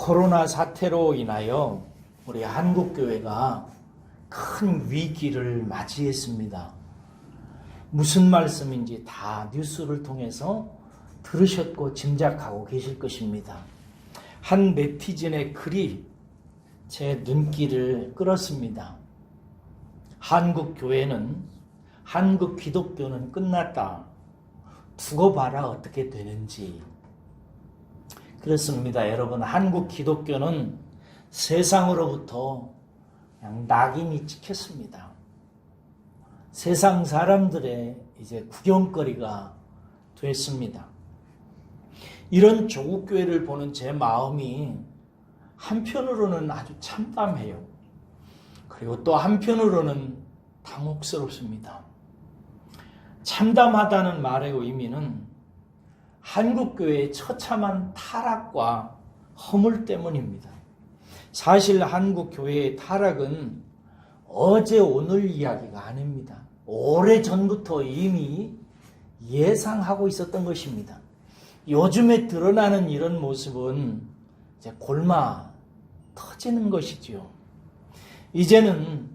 코로나 사태로 인하여 우리 한국교회가 큰 위기를 맞이했습니다. 무슨 말씀인지 다 뉴스를 통해서 들으셨고 짐작하고 계실 것입니다. 한 네티즌의 글이 제 눈길을 끌었습니다. 한국교회는, 한국 기독교는 끝났다. 두고 봐라 어떻게 되는지. 그렇습니다. 여러분, 한국 기독교는 세상으로부터 그냥 낙인이 찍혔습니다. 세상 사람들의 이제 구경거리가 됐습니다. 이런 조국 교회를 보는 제 마음이 한편으로는 아주 참담해요. 그리고 또 한편으로는 당혹스럽습니다. 참담하다는 말의 의미는 한국교회의 처참한 타락과 허물 때문입니다. 사실 한국교회의 타락은 어제 오늘 이야기가 아닙니다. 오래전부터 이미 예상하고 있었던 것입니다. 요즘에 드러나는 이런 모습은 이제 골마 터지는 것이지요. 이제는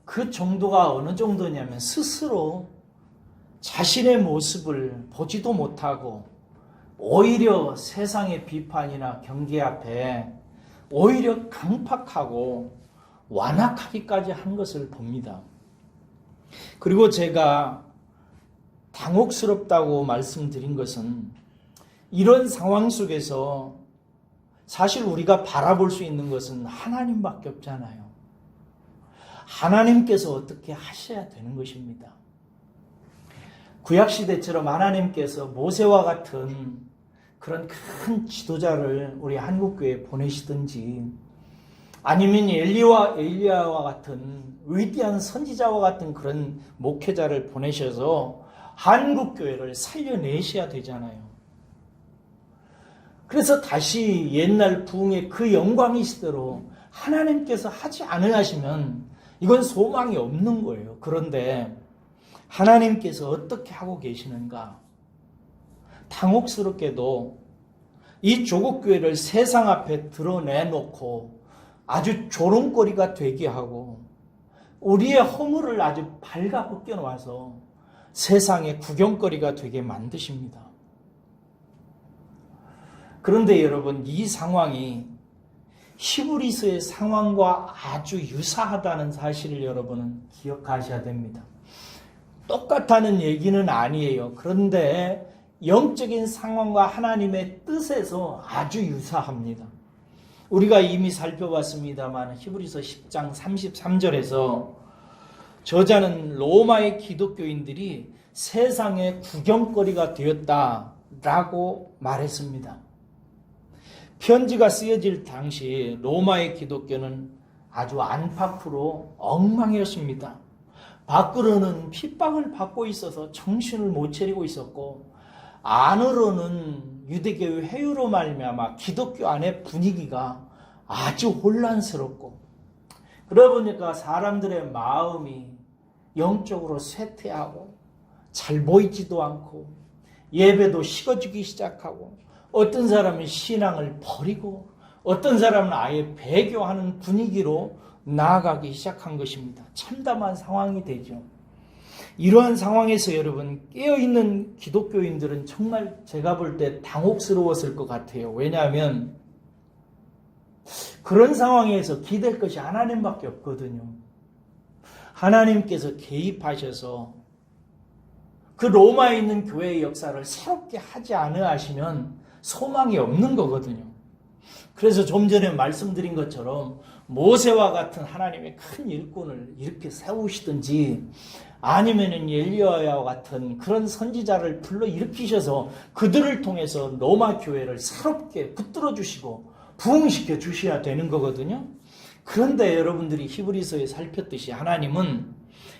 그 정도가 어느 정도냐면 스스로 자신의 모습을 보지도 못하고 오히려 세상의 비판이나 경계 앞에 오히려 강팍하고 완악하기까지 한 것을 봅니다. 그리고 제가 당혹스럽다고 말씀드린 것은 이런 상황 속에서 사실 우리가 바라볼 수 있는 것은 하나님밖에 없잖아요. 하나님께서 어떻게 하셔야 되는 것입니다. 구약시대처럼 하나님께서 모세와 같은 그런 큰 지도자를 우리 한국교회에 보내시든지 아니면 엘리야와 같은 위대한 선지자와 같은 그런 목회자를 보내셔서 한국교회를 살려내셔야 되잖아요. 그래서 다시 옛날 부흥의 그 영광이시대로 하나님께서 하지 않으시면 이건 소망이 없는 거예요. 그런데 하나님께서 어떻게 하고 계시는가? 당혹스럽게도 이 조국교회를 세상 앞에 드러내놓고 아주 조롱거리가 되게 하고 우리의 허물을 아주 발가 벗겨놓아서 세상의 구경거리가 되게 만드십니다. 그런데 여러분, 이 상황이 히브리서의 상황과 아주 유사하다는 사실을 여러분은 기억하셔야 됩니다. 똑같다는 얘기는 아니에요. 그런데 영적인 상황과 하나님의 뜻에서 아주 유사합니다. 우리가 이미 살펴봤습니다만 히브리서 10장 33절에서 저자는 로마의 기독교인들이 세상의 구경거리가 되었다라고 말했습니다. 편지가 쓰여질 당시 로마의 기독교는 아주 안팎으로 엉망이었습니다. 밖으로는 핍박을 받고 있어서 정신을 못 차리고 있었고 안으로는 유대교의 회유로 말미암아 기독교 안의 분위기가 아주 혼란스럽고 그러다 보니까 사람들의 마음이 영적으로 쇠퇴하고 잘 보이지도 않고 예배도 식어지기 시작하고 어떤 사람은 신앙을 버리고 어떤 사람은 아예 배교하는 분위기로 나아가기 시작한 것입니다. 참담한 상황이 되죠. 이러한 상황에서 여러분 깨어있는 기독교인들은 정말 제가 볼 때 당혹스러웠을 것 같아요. 왜냐하면 그런 상황에서 기댈 것이 하나님밖에 없거든요. 하나님께서 개입하셔서 그 로마에 있는 교회의 역사를 새롭게 하지 않으시면 소망이 없는 거거든요. 그래서 좀 전에 말씀드린 것처럼 모세와 같은 하나님의 큰 일꾼을 이렇게 세우시든지 아니면은 엘리야와 같은 그런 선지자를 불러 일으키셔서 그들을 통해서 로마 교회를 새롭게 붙들어 주시고 부흥시켜 주셔야 되는 거거든요. 그런데 여러분들이 히브리서에 살폈듯이 하나님은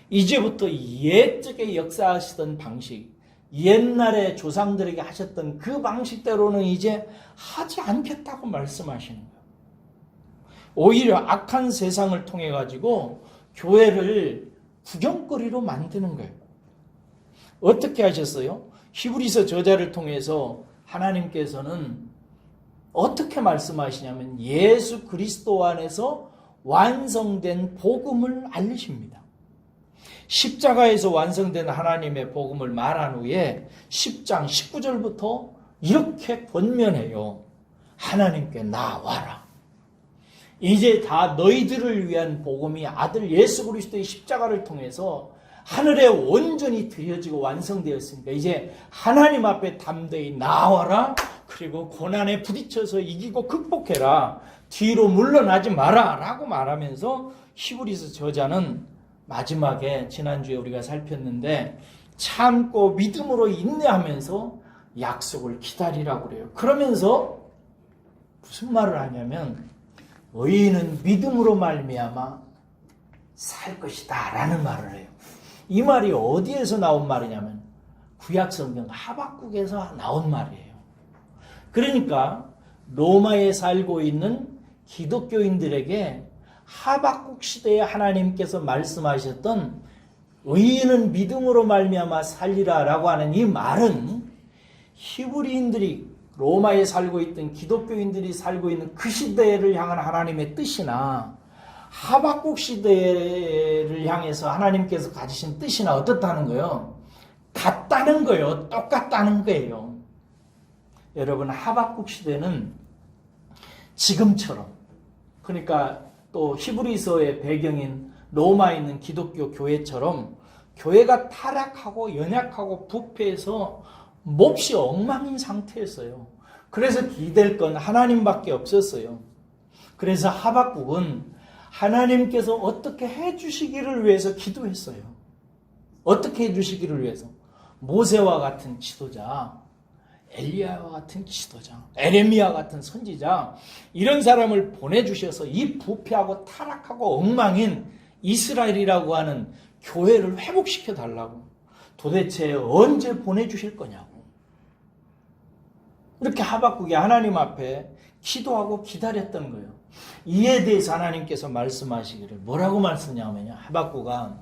이제부터 옛적에 역사하시던 방식, 옛날에 조상들에게 하셨던 그 방식대로는 이제 하지 않겠다고 말씀하시는 거예요. 오히려 악한 세상을 통해 가지고 교회를 구경거리로 만드는 거예요. 어떻게 하셨어요? 히브리서 저자를 통해서 하나님께서는 어떻게 말씀하시냐면 예수 그리스도 안에서 완성된 복음을 알리십니다. 십자가에서 완성된 하나님의 복음을 말한 후에 10장 19절부터 이렇게 권면해요. 하나님께 나와라. 이제 다 너희들을 위한 복음이 아들 예수 그리스도의 십자가를 통해서 하늘에 온전히 드려지고 완성되었으니까 이제 하나님 앞에 담대히 나와라. 그리고 고난에 부딪혀서 이기고 극복해라. 뒤로 물러나지 마라 라고 말하면서 히브리서 저자는 마지막에 지난주에 우리가 살폈는데 참고 믿음으로 인내하면서 약속을 기다리라고 그래요. 그러면서 무슨 말을 하냐면 의인은 믿음으로 말미암아 살 것이다 라는 말을 해요. 이 말이 어디에서 나온 말이냐면 구약성경 하박국에서 나온 말이에요. 그러니까 로마에 살고 있는 기독교인들에게 하박국 시대에 하나님께서 말씀하셨던 의인은 믿음으로 말미암아 살리라 라고 하는 이 말은 히브리인들이 로마에 살고 있던 기독교인들이 살고 있는 그 시대를 향한 하나님의 뜻이나 하박국 시대를 향해서 하나님께서 가지신 뜻이나 어떻다는 거예요? 같다는 거예요. 똑같다는 거예요. 여러분 하박국 시대는 지금처럼 그러니까 또 히브리서의 배경인 로마에 있는 기독교 교회처럼 교회가 타락하고 연약하고 부패해서 몹시 엉망인 상태였어요. 그래서 기댈 건 하나님밖에 없었어요. 그래서 하박국은 하나님께서 어떻게 해주시기를 위해서 기도했어요. 어떻게 해주시기를 위해서? 모세와 같은 지도자, 엘리야와 같은 지도자, 에레미야 같은 선지자 이런 사람을 보내주셔서 이 부패하고 타락하고 엉망인 이스라엘이라고 하는 교회를 회복시켜 달라고. 도대체 언제 보내주실 거냐고. 이렇게 하박국이 하나님 앞에 기도하고 기다렸던 거예요. 이에 대해서 하나님께서 말씀하시기를 뭐라고 말씀하냐면요. 하박국아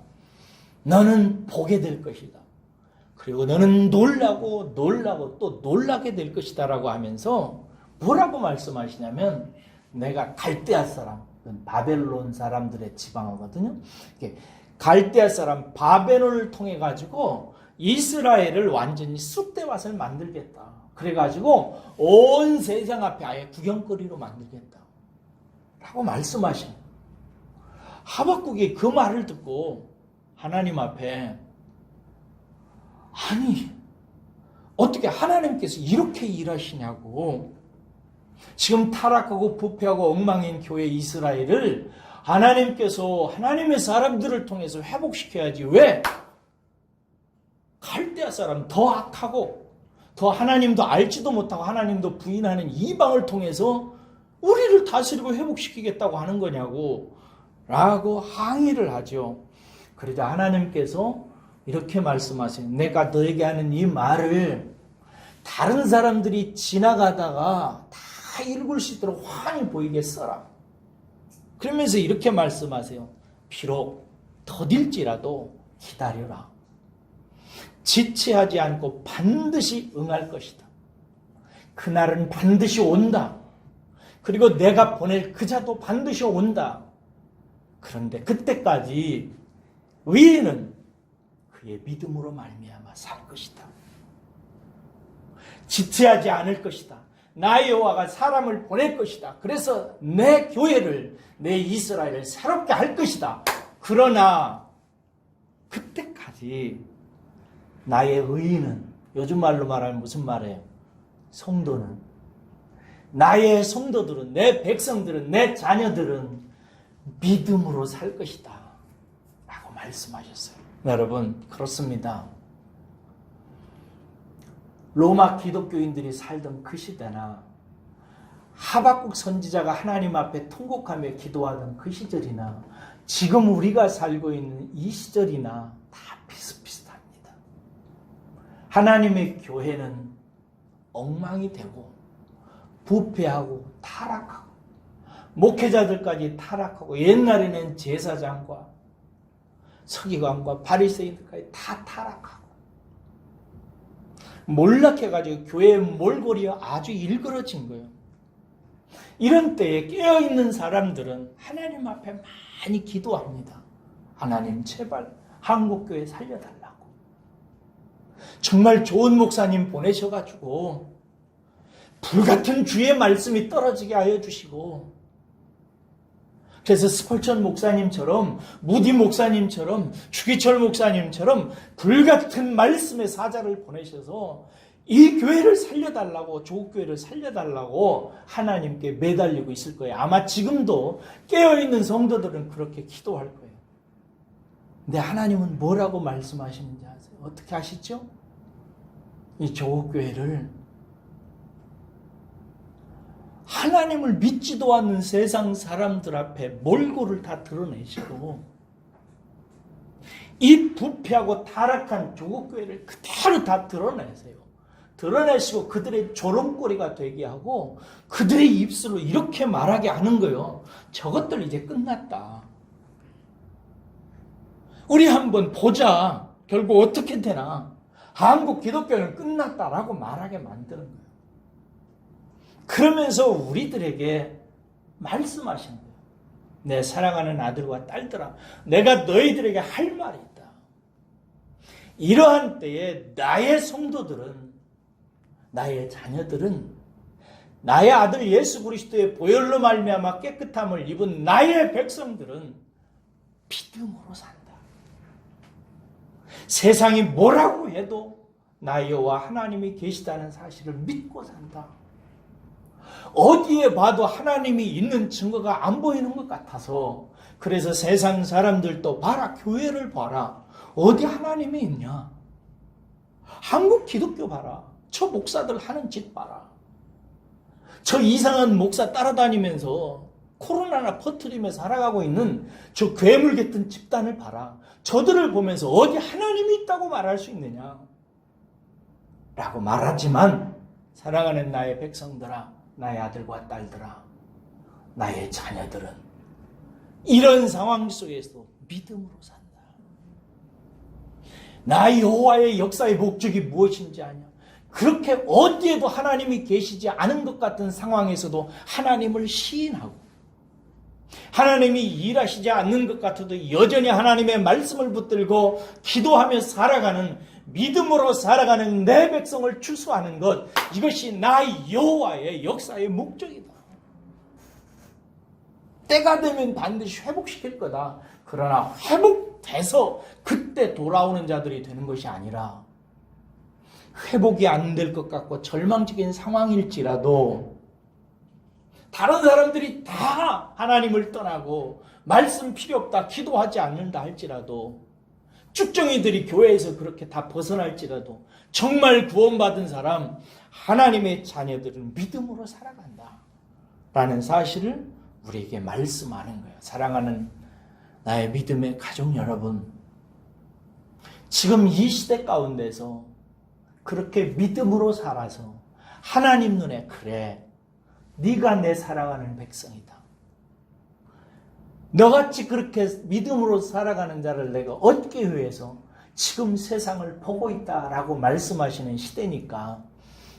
너는 보게 될 것이다. 그리고 너는 놀라고 또 놀라게 될 것이다 라고 하면서 뭐라고 말씀하시냐면 내가 갈대아 사람, 바벨론 사람들의 지방어거든요. 갈대아 사람 바벨론을 통해 가지고 이스라엘을 완전히 쑥대밭을 만들겠다. 그래가지고 온 세상 앞에 아예 구경거리로 만들겠다 라고 말씀하신 하박국이 그 말을 듣고 하나님 앞에 아니 어떻게 하나님께서 이렇게 일하시냐고. 지금 타락하고 부패하고 엉망인 교회 이스라엘을 하나님께서 하나님의 사람들을 통해서 회복시켜야지 왜 갈대아 사람 더 악하고 더 하나님도 알지도 못하고 하나님도 부인하는 이방을 통해서 우리를 다스리고 회복시키겠다고 하는 거냐고 라고 항의를 하죠. 그러자 하나님께서 이렇게 말씀하세요. 내가 너에게 하는 이 말을 다른 사람들이 지나가다가 다 읽을 수 있도록 환히 보이게 써라. 그러면서 이렇게 말씀하세요. 비록 더딜지라도 기다려라. 지체하지 않고 반드시 응할 것이다. 그날은 반드시 온다. 그리고 내가 보낼 그 자도 반드시 온다. 그런데 그때까지 의인은 그의 믿음으로 말미암아 살 것이다. 지체하지 않을 것이다. 나의 여호와가 사람을 보낼 것이다. 그래서 내 교회를, 내 이스라엘을 새롭게 할 것이다. 그러나 그때까지 나의 의인은, 요즘 말로 말하면 무슨 말이에요? 성도는, 나의 성도들은, 내 백성들은, 내 자녀들은 믿음으로 살 것이다 라고 말씀하셨어요. 여러분, 그렇습니다. 로마 기독교인들이 살던 그 시대나 하박국 선지자가 하나님 앞에 통곡하며 기도하던 그 시절이나 지금 우리가 살고 있는 이 시절이나 다 비슷비슷합니다. 하나님의 교회는 엉망이 되고 부패하고 타락하고 목회자들까지 타락하고 옛날에는 제사장과 서기관과 바리새인들까지 다 타락하고 몰락해가지고 교회의 몰골이 아주 일그러진 거예요. 이런 때에 깨어있는 사람들은 하나님 앞에 많이 기도합니다. 하나님 제발 한국교회 살려달라고. 정말 좋은 목사님 보내셔가지고 불같은 주의 말씀이 떨어지게 하여 주시고, 그래서 스펄전 목사님처럼, 무디 목사님처럼, 주기철 목사님처럼 불같은 말씀의 사자를 보내셔서 이 교회를 살려달라고, 조국교회를 살려달라고 하나님께 매달리고 있을 거예요. 아마 지금도 깨어있는 성도들은 그렇게 기도할 거예요. 근데 하나님은 뭐라고 말씀하시는지 아세요? 어떻게 아시죠? 이 조국교회를 하나님을 믿지도 않는 세상 사람들 앞에 몰골을 다 드러내시고, 이 부패하고 타락한 조국교회를 그대로 다 드러내세요. 드러내시고 그들의 조롱거리가 되게 하고 그들의 입술로 이렇게 말하게 하는 거예요. 저것들 이제 끝났다. 우리 한번 보자. 결국 어떻게 되나. 한국 기독교는 끝났다라고 말하게 만드는 거예요. 그러면서 우리들에게 말씀하시는 거예요. 내 사랑하는 아들과 딸들아, 내가 너희들에게 할 말이 있다. 이러한 때에 나의 성도들은, 나의 자녀들은, 나의 아들 예수 그리스도의 보혈로 말미암아 깨끗함을 입은 나의 백성들은 믿음으로 산다. 세상이 뭐라고 해도 나 여호와 하나님이 계시다는 사실을 믿고 산다. 어디에 봐도 하나님이 있는 증거가 안 보이는 것 같아서, 그래서 세상 사람들도 봐라, 교회를 봐라, 어디 하나님이 있냐. 한국 기독교 봐라, 저 목사들 하는 짓 봐라, 저 이상한 목사 따라다니면서 코로나나 퍼뜨리며 살아가고 있는 저 괴물 같은 집단을 봐라. 저들을 보면서 어디 하나님이 있다고 말할 수 있느냐 라고 말하지만, 사랑하는 나의 백성들아, 나의 아들과 딸들아, 나의 자녀들은 이런 상황 속에서 믿음으로 산다. 나 여호와의 역사의 목적이 무엇인지 아냐. 그렇게 어디에도 하나님이 계시지 않은 것 같은 상황에서도 하나님을 시인하고, 하나님이 일하시지 않는 것 같아도 여전히 하나님의 말씀을 붙들고 기도하며 살아가는, 믿음으로 살아가는 내 백성을 추수하는 것, 이것이 나 여호와의 역사의 목적이다. 때가 되면 반드시 회복시킬 거다. 그러나 회복돼서 그때 돌아오는 자들이 되는 것이 아니라, 회복이 안 될 것 같고 절망적인 상황일지라도 다른 사람들이 다 하나님을 떠나고 말씀 필요 없다, 기도하지 않는다 할지라도, 쭉정이들이 교회에서 그렇게 다 벗어날지라도, 정말 구원받은 사람, 하나님의 자녀들은 믿음으로 살아간다 라는 사실을 우리에게 말씀하는 거예요. 사랑하는 나의 믿음의 가족 여러분, 지금 이 시대 가운데서 그렇게 믿음으로 살아서 하나님 눈에, 그래, 네가 내 사랑하는 백성이다, 너같이 그렇게 믿음으로 살아가는 자를 내가 얻기 위해서 지금 세상을 보고 있다라고 말씀하시는 시대니까,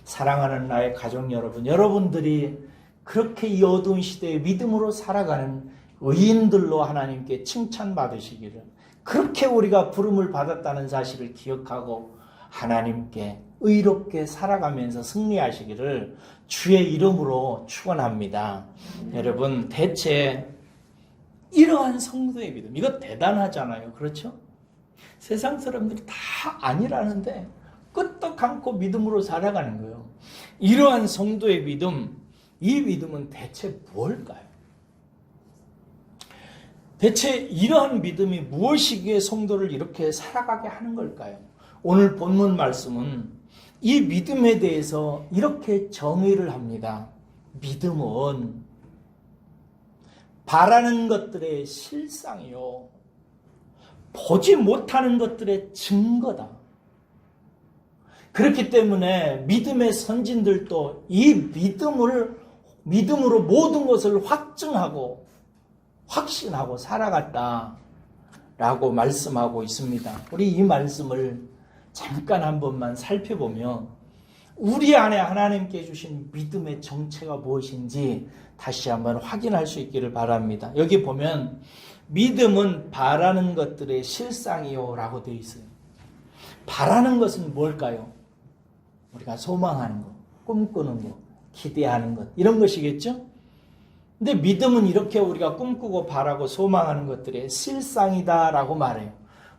사랑하는 나의 가족 여러분, 여러분들이 그렇게 이 어두운 시대에 믿음으로 살아가는 의인들로 하나님께 칭찬받으시기를, 그렇게 우리가 부름을 받았다는 사실을 기억하고 하나님께 의롭게 살아가면서 승리하시기를 주의 이름으로 축원합니다. 여러분, 대체 이러한 성도의 믿음, 이거 대단하잖아요. 그렇죠? 세상 사람들이 다 아니라는데 끄떡 않고 믿음으로 살아가는 거예요. 이러한 성도의 믿음, 이 믿음은 대체 무엇일까요? 대체 이러한 믿음이 무엇이기에 성도를 이렇게 살아가게 하는 걸까요? 오늘 본문 말씀은 이 믿음에 대해서 이렇게 정의를 합니다. 믿음은 바라는 것들의 실상이요, 보지 못하는 것들의 증거다. 그렇기 때문에 믿음의 선진들도 이 믿음으로 모든 것을 확증하고 확신하고 살아갔다라고 말씀하고 있습니다. 우리 이 말씀을 잠깐 한 번만 살펴보면, 우리 안에 하나님께 주신 믿음의 정체가 무엇인지 다시 한번 확인할 수 있기를 바랍니다. 여기 보면 믿음은 바라는 것들의 실상이요 라고 되어 있어요. 바라는 것은 뭘까요? 우리가 소망하는 것, 꿈꾸는 것, 기대하는 것, 이런 것이겠죠? 근데 믿음은 이렇게 우리가 꿈꾸고 바라고 소망하는 것들의 실상이다라고 말해요.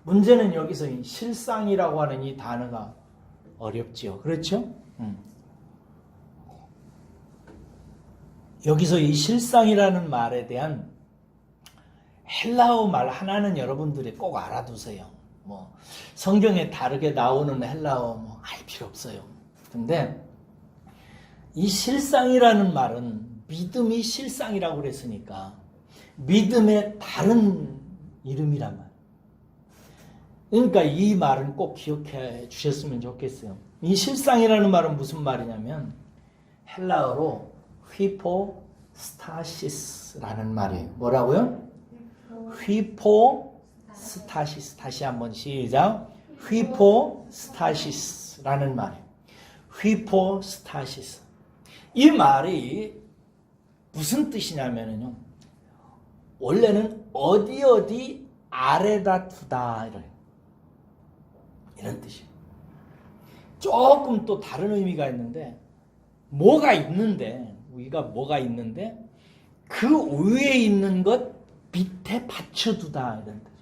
문제는 여기서 이 실상이라고 하는 이 단어가 어렵지요. 그렇죠? 여기서 이 실상이라는 말에 대한 헬라어 말 하나는 여러분들이 꼭 알아두세요. 뭐 성경에 다르게 나오는 헬라어 뭐 알 필요 없어요. 근데 이 실상이라는 말은 믿음이 실상이라고 그랬으니까 믿음의 다른 이름이란 말이에요. 그러니까 이 말은 꼭 기억해 주셨으면 좋겠어요. 이 실상이라는 말은 무슨 말이냐면 헬라어로 휘포스타시스라는 말이에요. 뭐라고요? 휘포스타시스. 다시 한번 시작. 휘포스타시스라는 말이에요. 휘포스타시스. 이 말이 무슨 뜻이냐면요. 원래는 어디 아래다 두다 이런 뜻이에요. 조금 또 다른 의미가 있는데 뭐가 있는데 우리가 뭐가 있는데 그 위에 있는 것 밑에 받쳐두다 이런 뜻이에요.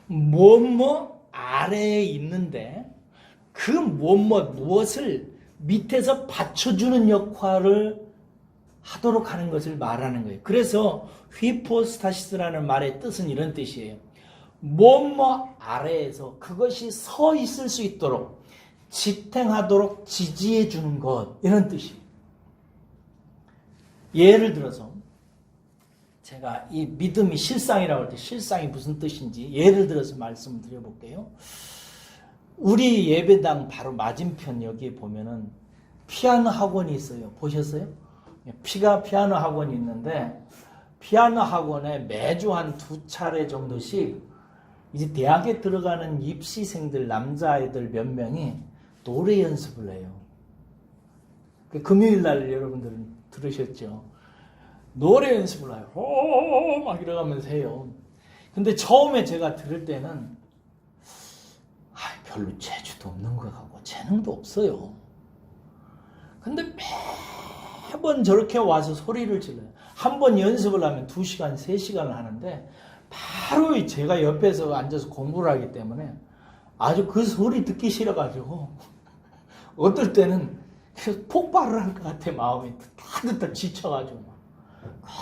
뭐뭐 아래에 있는데 그 무엇을 밑에서 받쳐주는 역할을 하도록 하는 것을 말하는 거예요. 그래서 휘포스타시스라는 말의 뜻은 이런 뜻이에요. 뭐뭐 아래에서 그것이 서 있을 수 있도록 지탱하도록 지지해 주는 것, 이런 뜻이에요. 예를 들어서 제가 이 믿음이 실상이라고 할 때 실상이 무슨 뜻인지 예를 들어서 말씀을 드려볼게요. 우리 예배당 바로 맞은편 여기에 보면은 피아노 학원이 있어요. 보셨어요? 피아노 학원이 있는데 피아노 학원에 매주 한 2차례 정도씩 이제 대학에 들어가는 입시생들 남자아이들 몇 명이 노래 연습을 해요. 금요일 날 여러분들은 들으셨죠? 노래 연습을 해요. 막 이러면서 해요. 근데 처음에 제가 들을 때는 별로 재주도 없는 것 같고 재능도 없어요. 근데 매번 저렇게 와서 소리를 질러요. 한 번 연습을 하면 2시간, 3시간을 하는데 바로 제가 옆에서 앉아서 공부를 하기 때문에 아주 그 소리 듣기 싫어가지고 어떨 때는 폭발을 할 것 같아. 마음이 따뜻한 지쳐가지고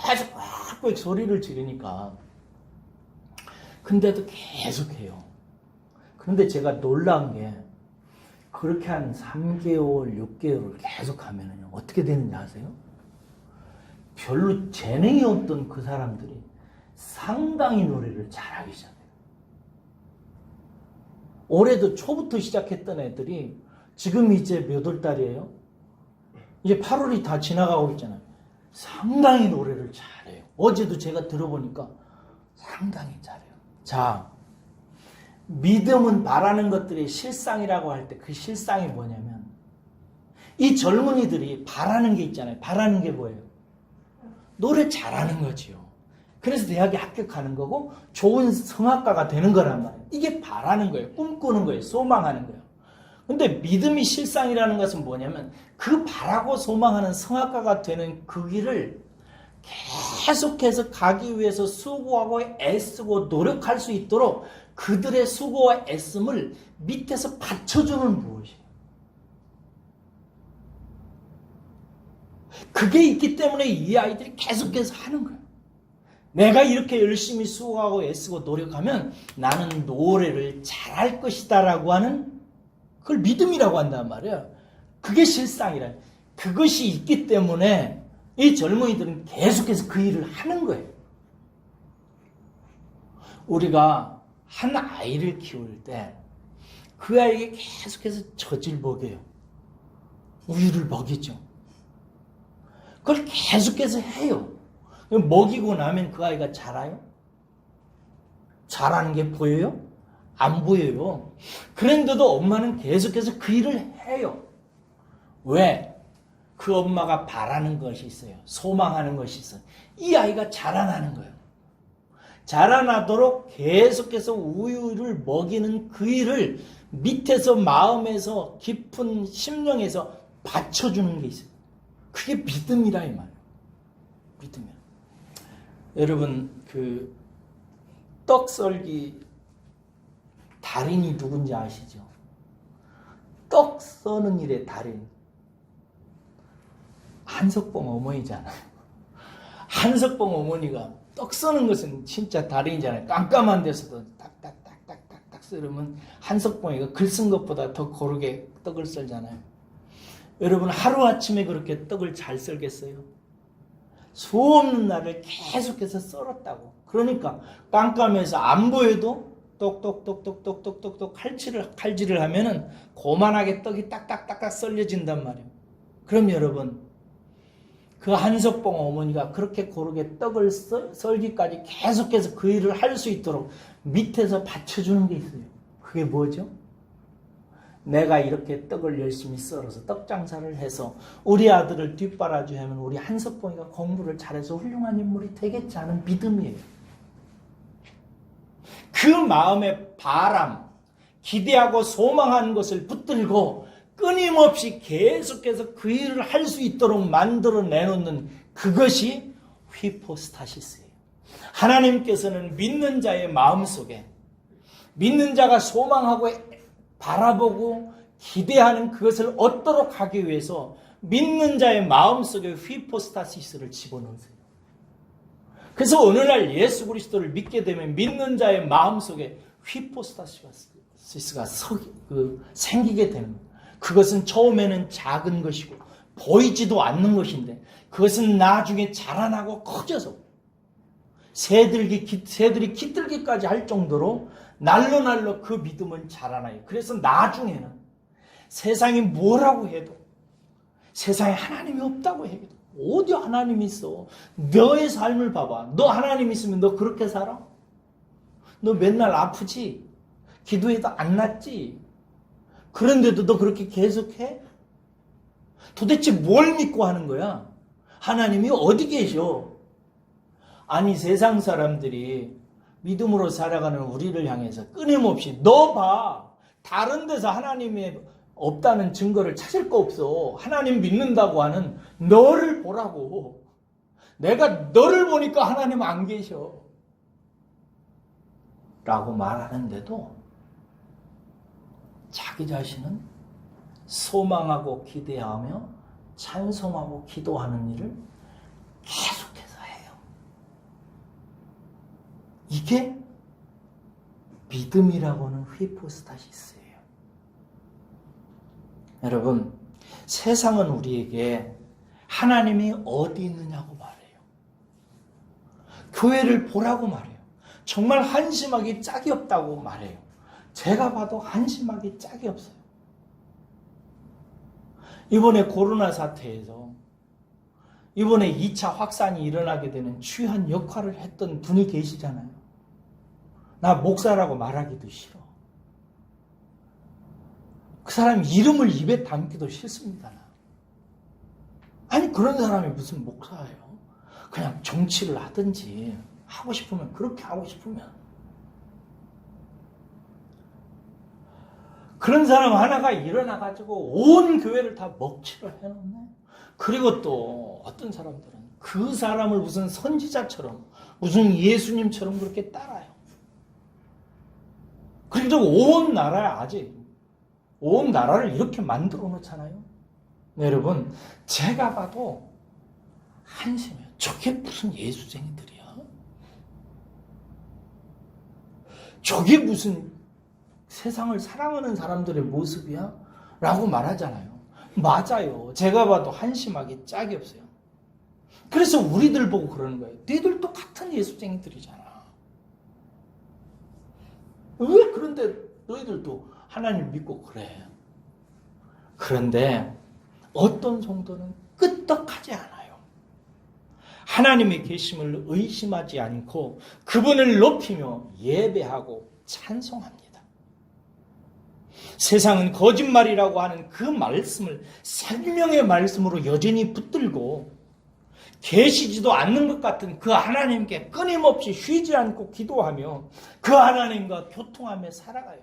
계속 꽉 소리를 지르니까. 근데도 계속해요. 그런데 제가 놀란 게 그렇게 한 3개월, 6개월을 계속 하면요 어떻게 되는지 아세요? 별로 재능이 없던 그 사람들이 상당히 노래를 잘하기 시작해요. 올해도 초부터 시작했던 애들이 지금 이제 몇 월 달이에요? 이제 8월이 다 지나가고 있잖아요. 상당히 노래를 잘해요. 어제도 제가 들어보니까 상당히 잘해요. 자, 믿음은 바라는 것들이 실상이라고 할 때 그 실상이 뭐냐면 이 젊은이들이 바라는 게 있잖아요. 바라는 게 뭐예요? 노래 잘하는 거지요. 그래서 대학에 합격하는 거고 좋은 성악가가 되는 거란 말이에요. 이게 바라는 거예요. 꿈꾸는 거예요. 소망하는 거예요. 근데 믿음이 실상이라는 것은 뭐냐면 그 바라고 소망하는 성악가가 되는 그 길을 계속해서 가기 위해서 수고하고 애쓰고 노력할 수 있도록 그들의 수고와 애씀을 밑에서 받쳐주는 무엇이에요. 그게 있기 때문에 이 아이들이 계속해서 하는 거예요. 내가 이렇게 열심히 수고하고 애쓰고 노력하면 나는 노래를 잘할 것이다 라고 하는 그걸 믿음이라고 한단 말이에요. 그게 실상이라. 그것이 있기 때문에 이 젊은이들은 계속해서 그 일을 하는 거예요. 우리가 한 아이를 키울 때 그 아이에게 계속해서 젖을 먹여요. 우유를 먹이죠. 그걸 계속해서 해요. 먹이고 나면 그 아이가 자라요? 자라는 게 보여요? 안 보여요. 그런데도 엄마는 계속해서 그 일을 해요. 왜? 그 엄마가 바라는 것이 있어요. 소망하는 것이 있어요. 이 아이가 자라나는 거예요. 자라나도록 계속해서 우유를 먹이는 그 일을 밑에서 마음에서 깊은 심령에서 받쳐주는 게 있어요. 그게 믿음이라 이 말이에요. 믿음이야. 여러분 그 떡썰기 달인이 누군지 아시죠? 떡 써는 일의 달인. 한석봉 어머니잖아요. 한석봉 어머니가 떡 써는 것은 진짜 달인이잖아요. 깜깜한 데서도 딱딱딱딱딱딱 쓰려면 한석봉이가 글 쓴 것보다 더 고르게 떡을 썰잖아요. 여러분 하루아침에 그렇게 떡을 잘 썰겠어요? 수없는 날을 계속해서 썰었다고. 그러니까 깜깜해서 안 보여도 똑똑똑똑똑똑똑 칼질을 하면은 고만하게 떡이 딱딱딱딱 썰려진단 말이에요. 그럼 여러분 그 한석봉 어머니가 그렇게 고르게 떡을 썰기까지 계속해서 그 일을 할 수 있도록 밑에서 받쳐주는 게 있어요. 그게 뭐죠? 내가 이렇게 떡을 열심히 썰어서 떡 장사를 해서 우리 아들을 뒷바라지 하면 우리 한석봉이가 공부를 잘해서 훌륭한 인물이 되겠지 하는 믿음이에요. 그 마음의 바람, 기대하고 소망하는 것을 붙들고 끊임없이 계속해서 그 일을 할 수 있도록 만들어 내놓는 그것이 휘포스타시스예요. 하나님께서는 믿는 자의 마음속에 믿는 자가 소망하고 바라보고 기대하는 그것을 얻도록 하기 위해서 믿는 자의 마음속에 휘포스타시스를 집어넣으세요. 그래서 오늘날 예수 그리스도를 믿게 되면 믿는 자의 마음속에 휘포스타시스가 생기게 되는 거예요. 그것은 처음에는 작은 것이고 보이지도 않는 것인데 그것은 나중에 자라나고 커져서 새들이 깃들기까지 할 정도로 날로 그 믿음은 자라나요. 그래서 나중에는 세상이 뭐라고 해도 세상에 하나님이 없다고 해도 어디 하나님이 있어? 너의 삶을 봐봐. 너 하나님 있으면 너 그렇게 살아? 너 맨날 아프지? 기도해도 안 낫지? 그런데도 너 그렇게 계속해? 도대체 뭘 믿고 하는 거야? 하나님이 어디 계셔? 아니 세상 사람들이 믿음으로 살아가는 우리를 향해서 끊임없이 너 봐. 다른 데서 하나님이 없다는 증거를 찾을 거 없어. 하나님 믿는다고 하는 너를 보라고. 내가 너를 보니까 하나님 안 계셔. 라고 말하는데도 자기 자신은 소망하고 기대하며 찬송하고 기도하는 일을 계속해서 해요. 이게 믿음이라고 하는 휘포스타시스예요. 여러분, 세상은 우리에게 하나님이 어디 있느냐고 말해요. 교회를 보라고 말해요. 정말 한심하기 짝이 없다고 말해요. 제가 봐도 한심하기 짝이 없어요. 이번에 코로나 사태에서 이번에 2차 확산이 일어나게 되는 주요한 역할을 했던 분이 계시잖아요. 나 목사라고 말하기도 싫어. 그 사람 이름을 입에 담기도 싫습니다. 아니 그런 사람이 무슨 목사예요? 그냥 정치를 하든지 하고 싶으면 그렇게 하고 싶으면 그런 사람 하나가 일어나가지고 온 교회를 다 먹칠을 해놓네. 그리고 또 어떤 사람들은 그 사람을 무슨 선지자처럼 무슨 예수님처럼 그렇게 따라요. 그리고 온 나라에 아직 온 나라를 이렇게 만들어 놓잖아요. 네, 여러분 제가 봐도 한심해요. 저게 무슨 예수쟁이들이야? 저게 무슨 세상을 사랑하는 사람들의 모습이야? 라고 말하잖아요. 맞아요. 제가 봐도 한심하기 짝이 없어요. 그래서 우리들 보고 그러는 거예요. 너희들도 같은 예수쟁이들이잖아. 왜 그런데 너희들도 하나님 믿고 그래? 그런데 어떤 성도는 끄떡하지 않아요. 하나님의 계심을 의심하지 않고 그분을 높이며 예배하고 찬송합니다. 세상은 거짓말이라고 하는 그 말씀을 생명의 말씀으로 여전히 붙들고 계시지도 않는 것 같은 그 하나님께 끊임없이 쉬지 않고 기도하며 그 하나님과 교통하며 살아가요.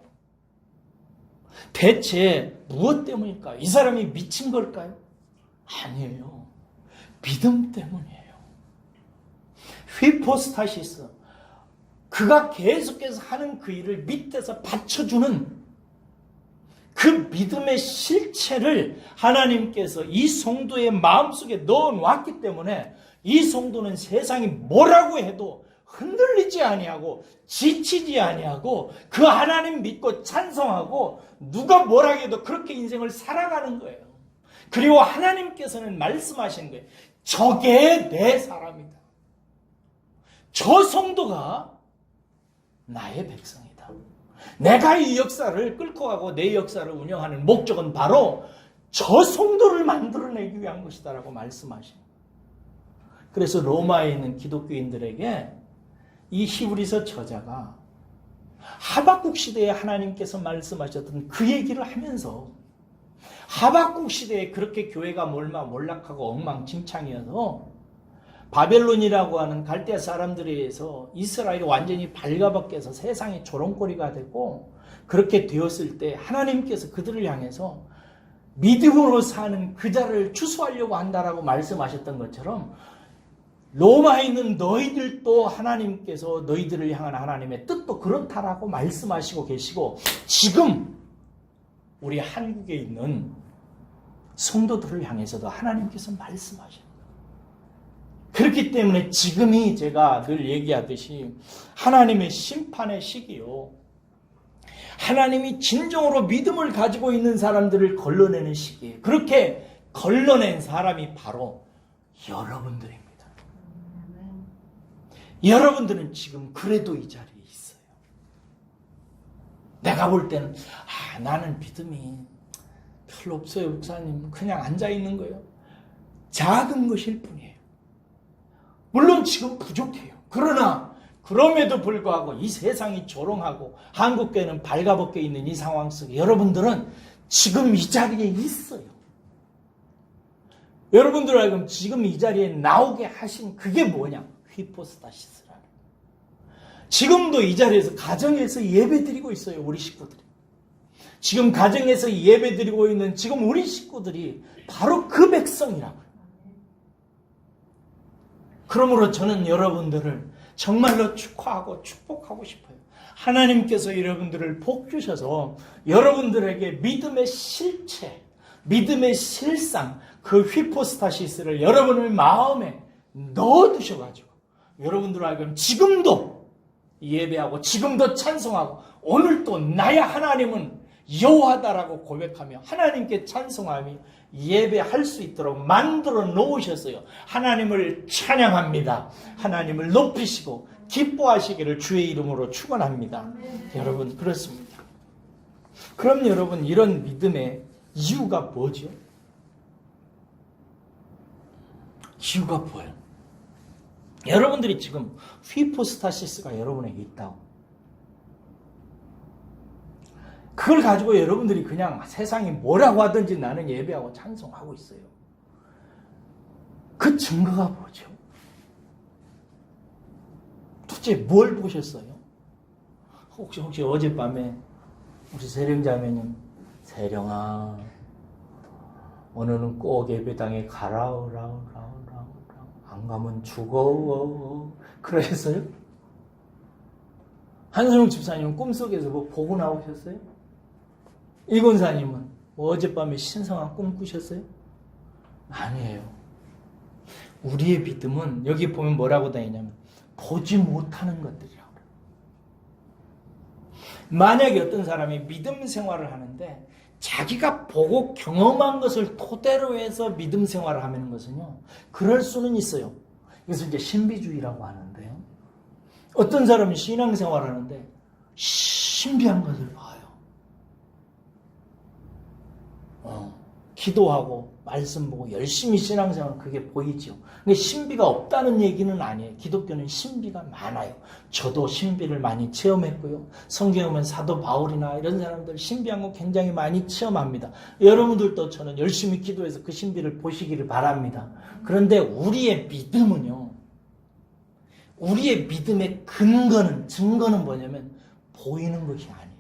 대체 무엇 때문일까요? 이 사람이 미친 걸까요? 아니에요. 믿음 때문이에요. 휘포스타시스, 그가 계속해서 하는 그 일을 밑에서 받쳐주는 그 믿음의 실체를 하나님께서 이 성도의 마음속에 넣어놨기 때문에 이 성도는 세상이 뭐라고 해도 흔들리지 아니하고 지치지 아니하고 그 하나님 믿고 찬송하고 누가 뭐라 해도 그렇게 인생을 살아가는 거예요. 그리고 하나님께서는 말씀하시는 거예요. 저게 내 사람이다. 저 성도가 나의 백성이다. 내가 이 역사를 끌고 가고 내 역사를 운영하는 목적은 바로 저 성도를 만들어내기 위한 것이다 라고 말씀하십니다. 그래서 로마에 있는 기독교인들에게 이 히브리서 저자가 하박국 시대에 하나님께서 말씀하셨던 그 얘기를 하면서 하박국 시대에 그렇게 교회가 몰락하고 엉망진창이어서 바벨론이라고 하는 갈대아 사람들에 의해서 이스라엘이 완전히 발가벗겨서 세상의 조롱거리가 되고 그렇게 되었을 때 하나님께서 그들을 향해서 믿음으로 사는 그 자를 추수하려고 한다라고 말씀하셨던 것처럼 로마에 있는 너희들도 하나님께서 너희들을 향한 하나님의 뜻도 그렇다라고 말씀하시고 계시고 지금 우리 한국에 있는 성도들을 향해서도 하나님께서 말씀하십니다. 그렇기 때문에 지금이 제가 늘 얘기하듯이 하나님의 심판의 시기요. 하나님이 진정으로 믿음을 가지고 있는 사람들을 걸러내는 시기예요. 그렇게 걸러낸 사람이 바로 여러분들입니다. 여러분들은 지금 그래도 이 자리에 있어요. 내가 볼 때는 나는 믿음이 별로 없어요, 목사님. 그냥 앉아있는 거예요. 작은 것일 뿐이에요. 물론 지금 부족해요. 그러나 그럼에도 불구하고 이 세상이 조롱하고 한국교회는 발가벗겨 있는 이 상황 속에 여러분들은 지금 이 자리에 있어요. 여러분들 알고 지금 이 자리에 나오게 하신 그게 뭐냐? 휘포스타시스라는. 지금도 이 자리에서 가정에서 예배드리고 있어요. 우리 식구들이. 지금 가정에서 예배드리고 있는 지금 우리 식구들이 바로 그 백성이라고요. 그러므로 저는 여러분들을 정말로 축하하고 축복하고 싶어요. 하나님께서 여러분들을 복 주셔서 여러분들에게 믿음의 실체, 믿음의 실상, 그 휘포스타시스를 여러분의 마음에 넣어두셔가지고 여러분들 알고 지금도 예배하고 지금도 찬송하고 오늘도 나의 하나님은 여호와다라고 고백하며 하나님께 찬송하며 예배할 수 있도록 만들어 놓으셨어요. 하나님을 찬양합니다. 하나님을 높이시고 기뻐하시기를 주의 이름으로 축원합니다. 여러분 그렇습니다. 그럼 여러분 이런 믿음의 이유가 뭐죠? 이유가 뭐예요? 여러분들이 지금 휘포스타시스가 여러분에게 있다고. 그걸 가지고 여러분들이 그냥 세상이 뭐라고 하든지 나는 예배하고 찬송하고 있어요. 그 증거가 뭐죠? 도대체 뭘 보셨어요? 혹시 어젯밤에 우리 세령자매님 세령아 오늘은 꼭 예배당에 가라 안 가면 죽어 그러셨어요? 한성욱 집사님은 꿈속에서 뭐 보고 나오셨어요? 이권사님은 뭐 어젯밤에 신성한 꿈 꾸셨어요? 아니에요. 우리의 믿음은 여기 보면 뭐라고 다니냐면 보지 못하는 것들이라고 그래요. 만약에 어떤 사람이 믿음 생활을 하는데 자기가 보고 경험한 것을 토대로 해서 믿음 생활을 하는 것은요, 그럴 수는 있어요. 그래서 이제 신비주의라고 하는데요. 어떤 사람이 신앙생활을 하는데 신비한 것을 봐요. 기도하고 말씀 보고 열심히 신앙생활 그게 보이죠. 근데 신비가 없다는 얘기는 아니에요. 기독교는 신비가 많아요. 저도 신비를 많이 체험했고요. 성경에 보면 사도 바울이나 이런 사람들 신비한 거 굉장히 많이 체험합니다. 여러분들도 저는 열심히 기도해서 그 신비를 보시기를 바랍니다. 그런데 우리의 믿음은요. 우리의 믿음의 증거는 뭐냐면 보이는 것이 아니에요.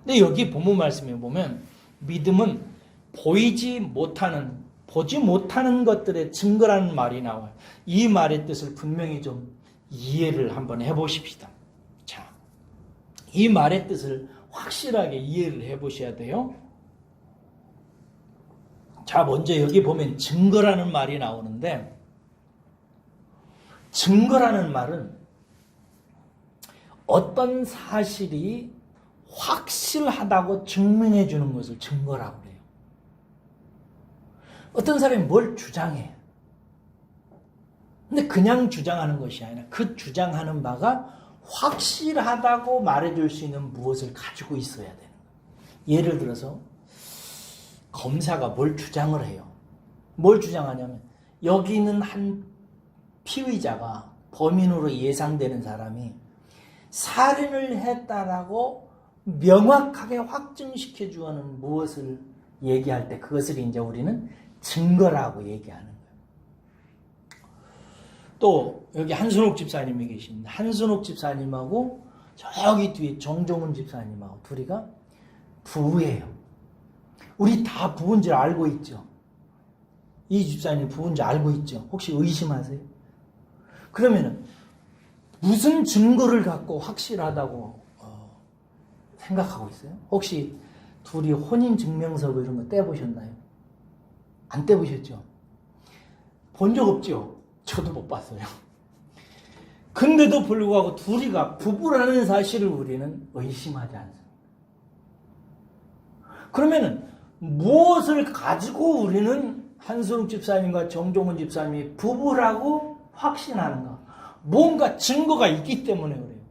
근데 여기 본문 말씀에 보면 믿음은 보지 못하는 것들의 증거라는 말이 나와요. 이 말의 뜻을 분명히 좀 이해를 한번 해보십시다. 자, 이 말의 뜻을 확실하게 이해를 해보셔야 돼요. 자, 먼저 여기 보면 증거라는 말이 나오는데, 증거라는 말은 어떤 사실이 확실하다고 증명해 주는 것을 증거라고 해요. 어떤 사람이 뭘 주장해. 근데 그냥 주장하는 것이 아니라 그 주장하는 바가 확실하다고 말해줄 수 있는 무엇을 가지고 있어야 되는 거예요. 예를 들어서 검사가 뭘 주장을 해요. 뭘 주장하냐면 여기 있는 한 피의자가 범인으로 예상되는 사람이 살인을 했다라고 명확하게 확증시켜 주는 무엇을 얘기할 때 그것을 이제 우리는 증거라고 얘기하는 거예요. 또 여기 한순옥 집사님이 계십니다. 한순옥 집사님하고 저기 뒤에 정종훈 집사님하고 둘이가 부부예요. 우리 다 부부인 줄 알고 있죠. 이 집사님 부부인 줄 알고 있죠. 혹시 의심하세요? 그러면은 무슨 증거를 갖고 확실하다고 생각하고 있어요? 혹시 둘이 혼인증명서 이런 거 떼보셨나요? 안 떼보셨죠? 본 적 없죠? 저도 못 봤어요. 근데도 불구하고 둘이가 부부라는 사실을 우리는 의심하지 않습니다. 그러면은 무엇을 가지고 우리는 한순욱 집사님과 정종훈 집사님이 부부라고 확신하는가? 뭔가 증거가 있기 때문에 그래요.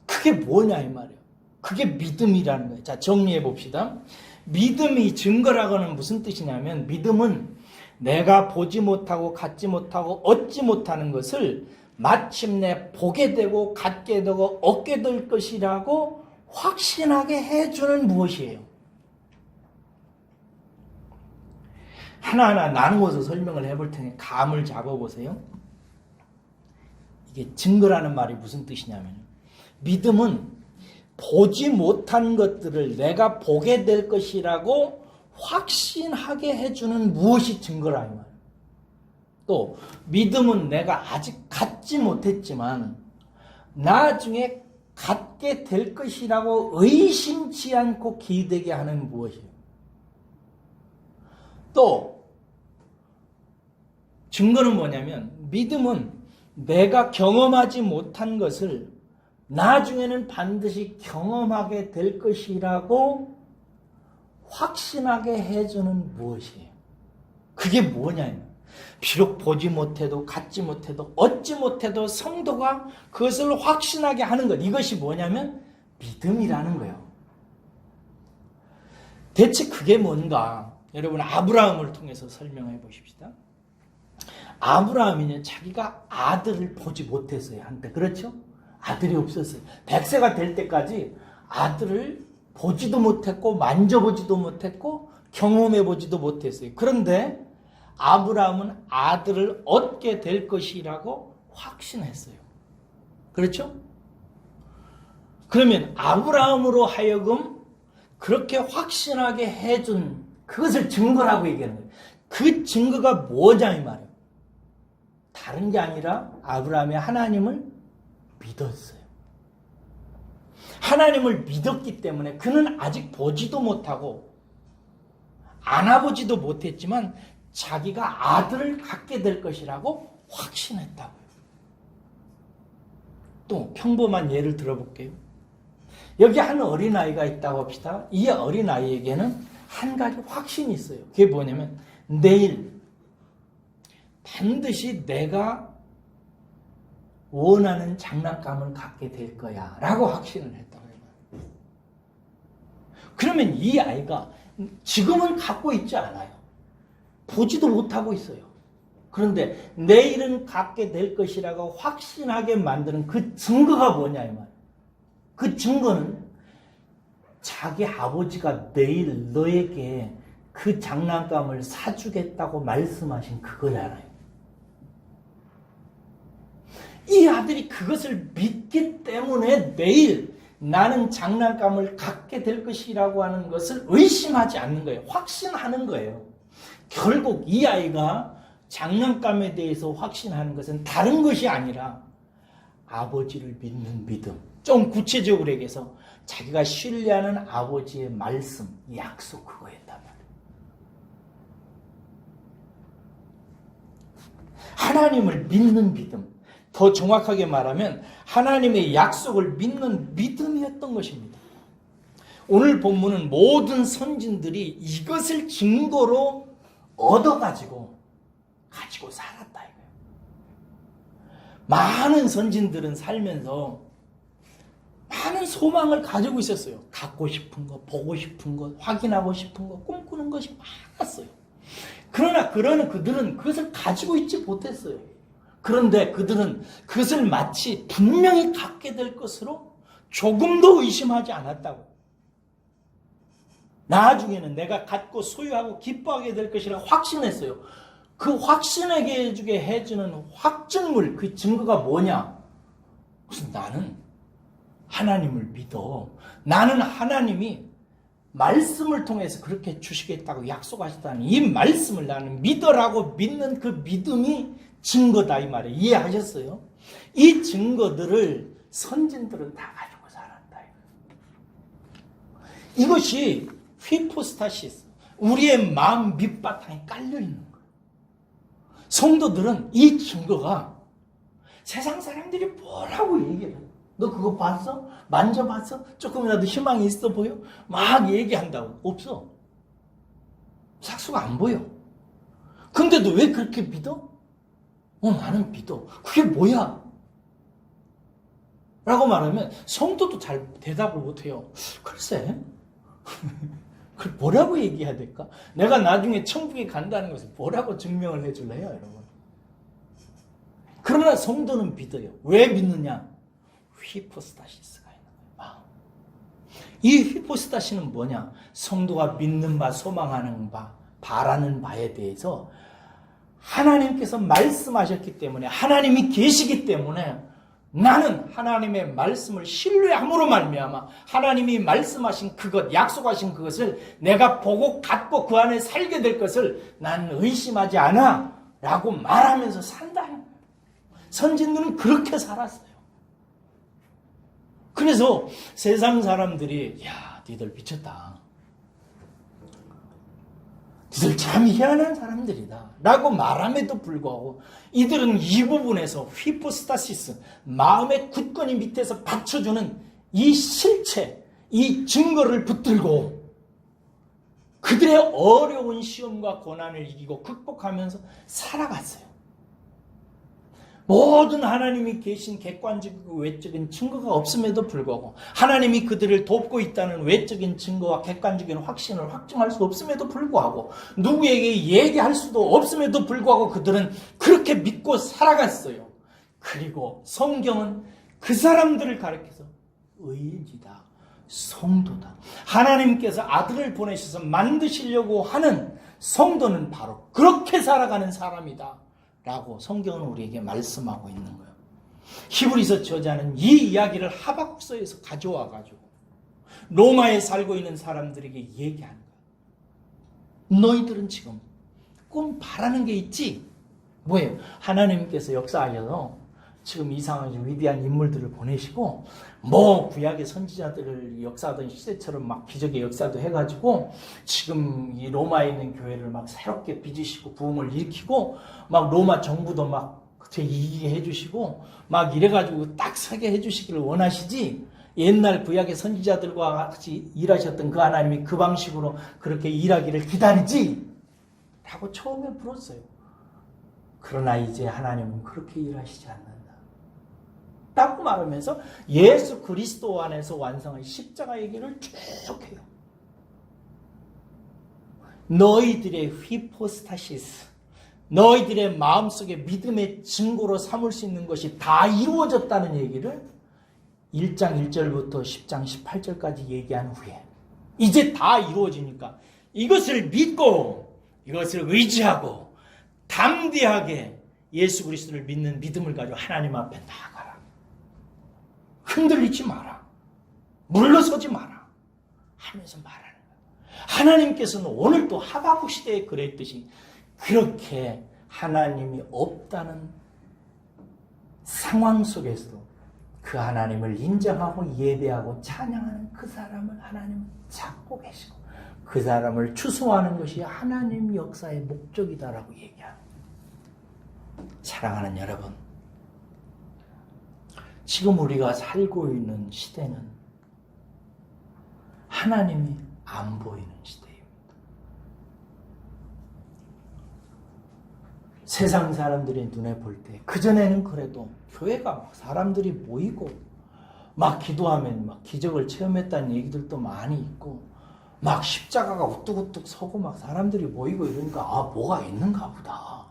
그게 뭐냐 이 말이에요. 그게 믿음이라는 거예요. 자, 정리해 봅시다. 믿음이 증거라고는 무슨 뜻이냐면 믿음은 내가 보지 못하고 갖지 못하고 얻지 못하는 것을 마침내 보게 되고 갖게 되고 얻게 될 것이라고 확신하게 해주는 무엇이에요. 하나하나 나누어서 설명을 해볼 테니 감을 잡아보세요. 이게 증거라는 말이 무슨 뜻이냐면 믿음은 보지 못한 것들을 내가 보게 될 것이라고 확신하게 해주는 무엇이 증거라 이 말이에요. 또 믿음은 내가 아직 갖지 못했지만 나중에 갖게 될 것이라고 의심치 않고 기대게 하는 무엇이에요. 또 증거는 뭐냐면 믿음은 내가 경험하지 못한 것을 나중에는 반드시 경험하게 될 것이라고 확신하게 해주는 무엇이에요. 그게 뭐냐면 비록 보지 못해도 갖지 못해도 얻지 못해도 성도가 그것을 확신하게 하는 것, 이것이 뭐냐면 믿음이라는 거예요. 대체 그게 뭔가 여러분 아브라함을 통해서 설명해 보십시다. 아브라함이는 자기가 아들을 보지 못했어요. 한때 그렇죠? 아들이 없었어요. 100세가 될 때까지 아들을 보지도 못했고 만져보지도 못했고 경험해보지도 못했어요. 그런데 아브라함은 아들을 얻게 될 것이라고 확신했어요. 그렇죠? 그러면 아브라함으로 하여금 그렇게 확신하게 해준 그것을 증거라고 얘기하는 거예요. 그 증거가 뭐냐 이 말이에요. 다른 게 아니라 아브라함이 하나님을 믿었어요. 하나님을 믿었기 때문에 그는 아직 보지도 못하고 안아보지도 못했지만 자기가 아들을 갖게 될 것이라고 확신했다고요. 또 평범한 예를 들어볼게요. 여기 한 어린아이가 있다고 합시다. 이 어린아이에게는 한 가지 확신이 있어요. 그게 뭐냐면 내일 반드시 내가 원하는 장난감을 갖게 될 거야 라고 확신을 했다고 해요. 그러면 이 아이가 지금은 갖고 있지 않아요. 보지도 못하고 있어요. 그런데 내일은 갖게 될 것이라고 확신하게 만드는 그 증거가 뭐냐 이 말이에요. 그 증거는 자기 아버지가 내일 너에게 그 장난감을 사주겠다고 말씀하신 그거잖아요. 이 아들이 그것을 믿기 때문에 내일 나는 장난감을 갖게 될 것이라고 하는 것을 의심하지 않는 거예요. 확신하는 거예요. 결국 이 아이가 장난감에 대해서 확신하는 것은 다른 것이 아니라 아버지를 믿는 믿음. 좀 구체적으로 얘기해서 자기가 신뢰하는 아버지의 말씀, 약속 그거였단 말이에요. 하나님을 믿는 믿음. 더 정확하게 말하면 하나님의 약속을 믿는 믿음이었던 것입니다. 오늘 본문은 모든 선진들이 이것을 증거로 얻어가지고 살았다 이거예요. 많은 선진들은 살면서 많은 소망을 가지고 있었어요. 갖고 싶은 거, 보고 싶은 거, 확인하고 싶은 거, 꿈꾸는 것이 많았어요. 그러나 그들은 그것을 가지고 있지 못했어요. 그런데 그들은 그것을 마치 분명히 갖게 될 것으로 조금도 의심하지 않았다고. 나중에는 내가 갖고 소유하고 기뻐하게 될 것이라 확신했어요. 그 확신하게 해주는 확증물, 그 증거가 뭐냐? 무슨 나는 하나님을 믿어. 나는 하나님이 말씀을 통해서 그렇게 주시겠다고 약속하셨다는 이 말씀을 나는 믿어라고 믿는 그 믿음이 증거다 이 말이에요. 이해하셨어요? 이 증거들을 선진들은 다 가지고 살았다. 이것이 휘포스타시스, 우리의 마음 밑바탕에 깔려있는 거예요. 성도들은 이 증거가 세상 사람들이 뭐라고 얘기해요. 너 그거 봤어? 만져봤어? 조금이라도 희망이 있어 보여? 막 얘기한다고. 없어. 삭수가 안 보여. 근데도 왜 그렇게 믿어? 나는 믿어. 그게 뭐야? 라고 말하면 성도도 잘 대답을 못해요. 글쎄. 그걸 뭐라고 얘기해야 될까? 내가 나중에 천국에 간다는 것을 뭐라고 증명을 해줄래요, 여러분? 그러나 성도는 믿어요. 왜 믿느냐? 휘포스타시스가 있는 거예요. 이 휘포스타시는 뭐냐? 성도가 믿는 바, 소망하는 바, 바라는 바에 대해서 하나님께서 말씀하셨기 때문에, 하나님이 계시기 때문에 나는 하나님의 말씀을 신뢰함으로 말미암아 하나님이 말씀하신 그것, 약속하신 그것을 내가 보고 갖고 그 안에 살게 될 것을 나는 의심하지 않아 라고 말하면서 산다는 거예요. 선진들은 그렇게 살았어요. 그래서 세상 사람들이 야, 니들 미쳤다. 니들 참 희한한 사람들이다 라고 말함에도 불구하고 이들은 이 부분에서 휘포스타시스, 마음의 굳건히 밑에서 받쳐주는 이 실체, 이 증거를 붙들고 그들의 어려운 시험과 고난을 이기고 극복하면서 살아갔어요. 모든 하나님이 계신 객관적이고 외적인 증거가 없음에도 불구하고, 하나님이 그들을 돕고 있다는 외적인 증거와 객관적인 확신을 확증할 수 없음에도 불구하고, 누구에게 얘기할 수도 없음에도 불구하고 그들은 그렇게 믿고 살아갔어요. 그리고 성경은 그 사람들을 가리켜서 의인이다, 성도다, 하나님께서 아들을 보내셔서 만드시려고 하는 성도는 바로 그렇게 살아가는 사람이다 라고 성경은 우리에게 말씀하고 있는 거예요. 히브리서 저자는 이 이야기를 하박국서에서 가져와가지고 로마에 살고 있는 사람들에게 얘기하는 거예요. 너희들은 지금 꿈 바라는 게 있지? 뭐예요? 하나님께서 역사하셔서 지금 이상한 위대한 인물들을 보내시고 구약의 선지자들을 역사하던 시대처럼 막 기적의 역사도 해가지고 지금 이 로마에 있는 교회를 막 새롭게 빚으시고 부흥을 일으키고 막 로마 정부도 막 이기게 해주시고 막 이래가지고 딱 서게 해주시기를 원하시지, 옛날 구약의 선지자들과 같이 일하셨던 그 하나님이 그 방식으로 그렇게 일하기를 기다리지? 라고 처음에 물었어요. 그러나 이제 하나님은 그렇게 일하시지 않는다 라고 말하면서 예수 그리스도 안에서 완성한 십자가 얘기를 쭉 해요. 너희들의 휘포스타시스, 너희들의 마음속에 믿음의 증거로 삼을 수 있는 것이 다 이루어졌다는 얘기를 1장 1절부터 10장 18절까지 얘기한 후에 이제 다 이루어지니까 이것을 믿고 이것을 의지하고 담대하게 예수 그리스도를 믿는 믿음을 가지고 하나님 앞에 나아가라. 흔들리지 마라. 물러서지 마라. 하면서 말하는 거예요. 하나님께서는 오늘 또 하박국 시대에 그랬듯이 그렇게 하나님이 없다는 상황 속에서도 그 하나님을 인정하고 예배하고 찬양하는 그 사람을 하나님은 찾고 계시고 그 사람을 추수하는 것이 하나님 역사의 목적이다라고 얘기합니다. 사랑하는 여러분, 지금 우리가 살고 있는 시대는 하나님이 안 보이는 시대입니다. 세상 사람들이 눈에 볼 때 그전에는 그래도 교회가 막 사람들이 모이고 막 기도하면 막 기적을 체험했다는 얘기들도 많이 있고 막 십자가가 우뚝우뚝 서고 막 사람들이 모이고 이러니까 아 뭐가 있는가 보다.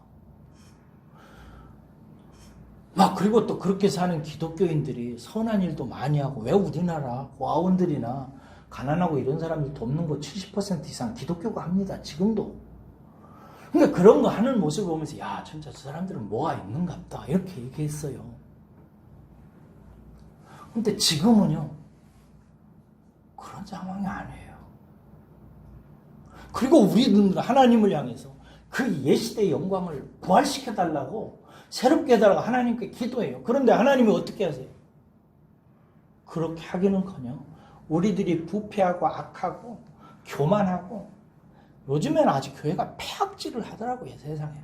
막 그리고 또 그렇게 사는 기독교인들이 선한 일도 많이 하고 왜 우리나라 고아원들이나 가난하고 이런 사람들 돕는 거 70% 이상 기독교가 합니다. 지금도. 그러니까 그런 거 하는 모습을 보면서 야 진짜 저 사람들은 뭐가 있는가 보다 이렇게 얘기했어요. 근데 지금은요 그런 상황이 아니에요. 그리고 우리는 하나님을 향해서 그 예시대의 영광을 부활시켜달라고 새롭게 해달라고 하나님께 기도해요. 그런데 하나님이 어떻게 하세요? 그렇게 하기는커녕 우리들이 부패하고 악하고 교만하고 요즘에는 아직 교회가 폐악질을 하더라고요. 세상에.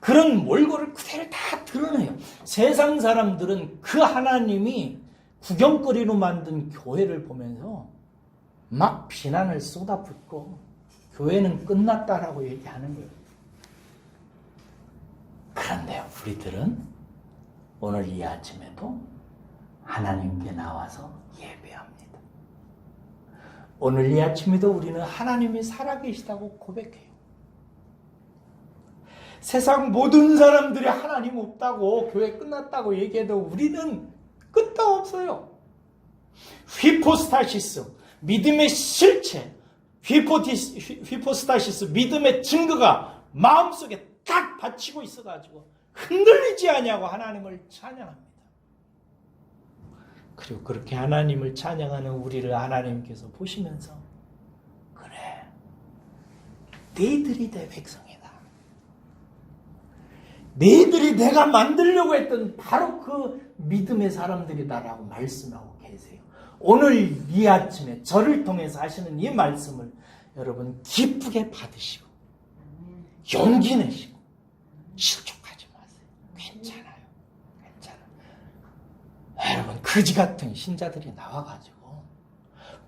그런 몰골을 그대로 다 드러내요. 세상 사람들은 그 하나님이 구경거리로 만든 교회를 보면서 막 비난을 쏟아붓고 교회는 끝났다라고 얘기하는 거예요. 그런데 우리들은 오늘 이 아침에도 하나님께 나와서 예배합니다. 오늘 이 아침에도 우리는 하나님이 살아계시다고 고백해요. 세상 모든 사람들이 하나님 없다고 교회 끝났다고 얘기해도 우리는 끝도 없어요. 휘포스타시스, 믿음의 실체, 휘포스타시스, 믿음의 증거가 마음속에 딱 받치고 있어가지고 흔들리지 않냐고 하나님을 찬양합니다. 그리고 그렇게 하나님을 찬양하는 우리를 하나님께서 보시면서 그래, 너희들이 내 백성이다. 너희들이 내가 만들려고 했던 바로 그 믿음의 사람들이다라고 말씀하고 계세요. 오늘 이 아침에 저를 통해서 하시는 이 말씀을 여러분 기쁘게 받으시고 용기 내시고 실족하지 마세요. 괜찮아요. 여러분 거지 같은 신자들이 나와가지고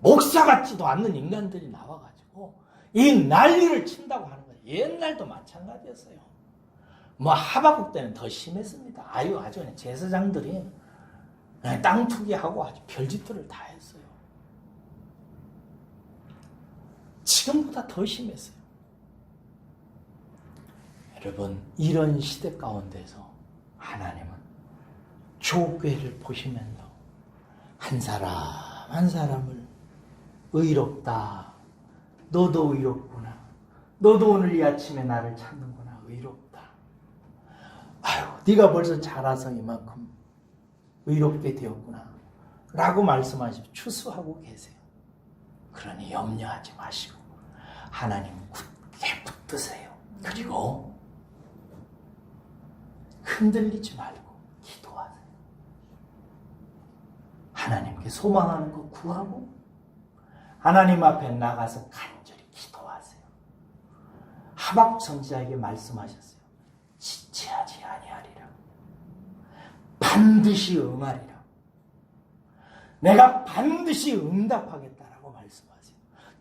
목사 같지도 않는 인간들이 나와가지고 이 난리를 친다고 하는 거예요. 옛날도 마찬가지였어요. 뭐 하박국 때는 더 심했습니다. 아주 그냥 제사장들이 땅 투기하고 아주 별짓들을 다 했어요. 지금보다 더 심했어요. 여러분 이런 시대 가운데서 하나님은 교회를 보시면서 한 사람 한 사람을 의롭다. 너도 의롭구나. 너도 오늘 이 아침에 나를 찾는구나. 의롭다. 아유, 네가 벌써 자라서 이만큼 의롭게 되었구나. 라고 말씀하시고 추수하고 계세요. 그러니 염려하지 마시고 하나님 굳게 붙드세요. 그리고 흔들리지 말고 기도하세요. 하나님께 소망하는 거 구하고 하나님 앞에 나가서 간절히 기도하세요. 하박국 선지자에게 말씀하셨어요. 지체하지 아니하리라. 반드시 응하리라. 내가 반드시 응답하겠다라고 말씀하세요.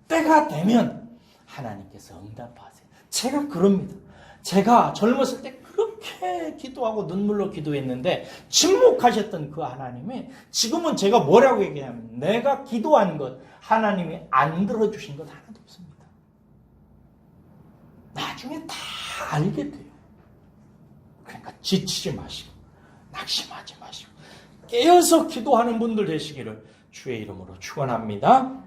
때가 되면 하나님께서 응답하세요. 제가 그럽니다. 제가 젊었을 때 그렇게 기도하고 눈물로 기도했는데 침묵하셨던 그 하나님이 지금은 제가 뭐라고 얘기하냐면 내가 기도한 것 하나님이 안 들어주신 것 하나도 없습니다. 나중에 다 알게 돼요. 그러니까 지치지 마시고 낙심하지 마시고 깨어서 기도하는 분들 되시기를 주의 이름으로 축원합니다.